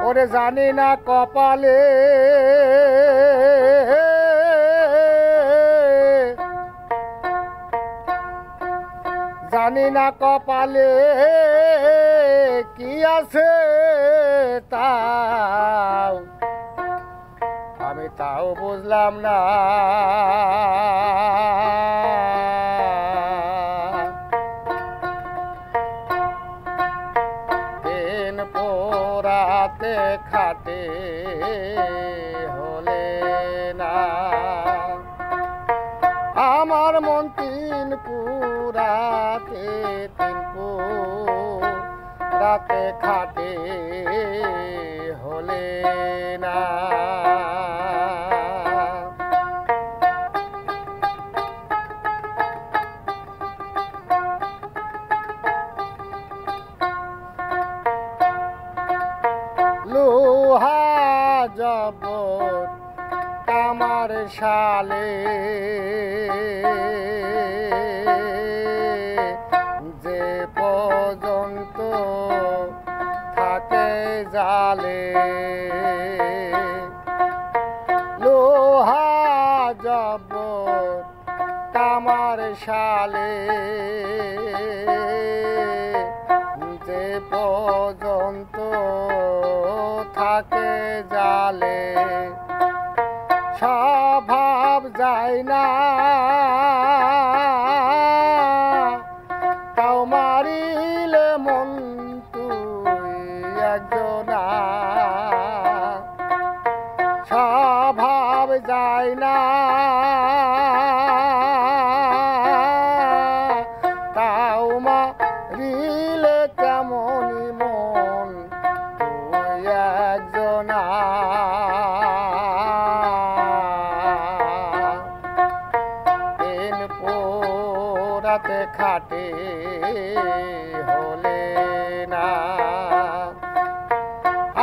ওরে জানি না কপালে জানি না কপালে কি আছে তাও আমি তাও বুঝলাম না দিন পোড়াতে খাটে হলে না আমার মন তিন পুরাতে রাতে খাটে হলে না লোহা জবর আমার শালে যে পর্যন্ত থাকে জালে লোহা জবর আমার শালে যে পর্যন্ত থাকে জালে স্বভাব যায় না তাও মারিলে মন তুই একজনা স্বভাব যায় না তাও মারিলে কেমনই মন তুই একজনা পোড়াতে খাটে হলে না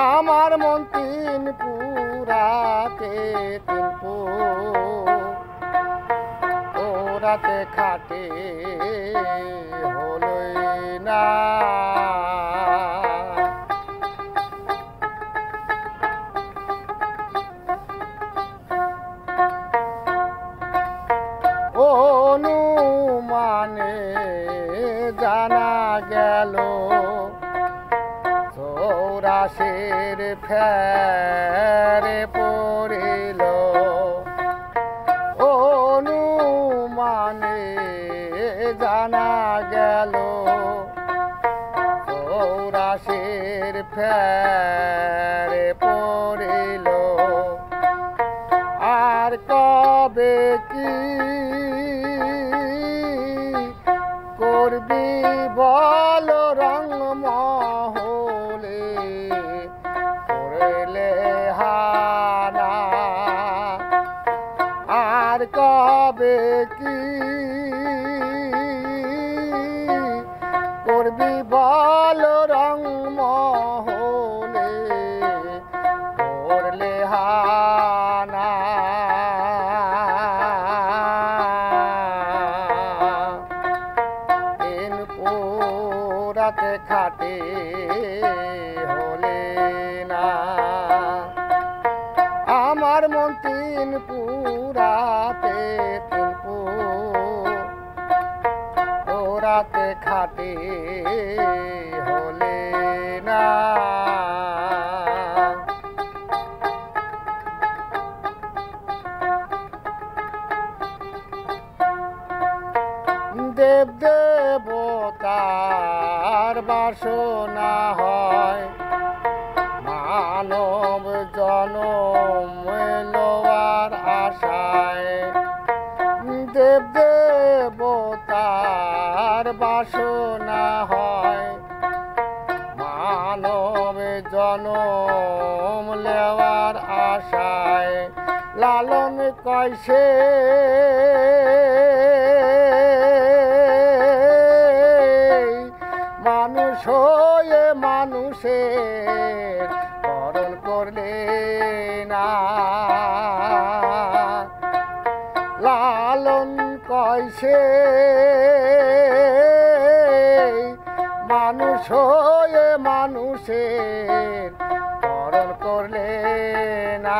আমার মন তিন পুরাতে পোড়াতে খাটে হলে না অনুমানে জানা গেল 84 ফেরে পড়িল অনুমানে জানা গেল 84 ফেরে পড়িল আর কবে কি করবি বল রং মহলে করলে হানা আর কবে কি করবি বল রং মহলে করলে হানা পোড়াতে খাটে হলে না আমার মন তিন পুরাতে পোড়াতে খাটে হলে না দেব দেবতার বাসনা হয় মানব জনম লওয়ার আশায় দেব দেবতার বাসনা হয় মানব জনম লেওয়ার আশায় লালন কইছে মানুষ হয়ে মানুষের করণ করলে না লালন কইছে মানুষ হয়ে মানুষের করলে না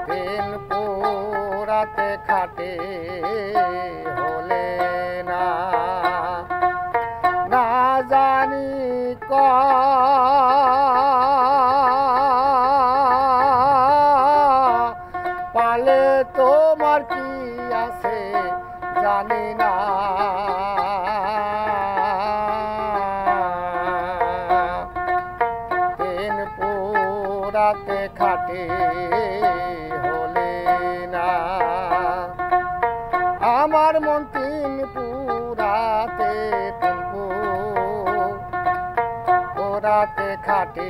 তিন পুরাতে খাটে হলে না না জানি পালে তোমার কি আছে জানি না তিন পুরাতে খাটে হলে না আমার মন তিন পুরাতে পুরাতে খাটে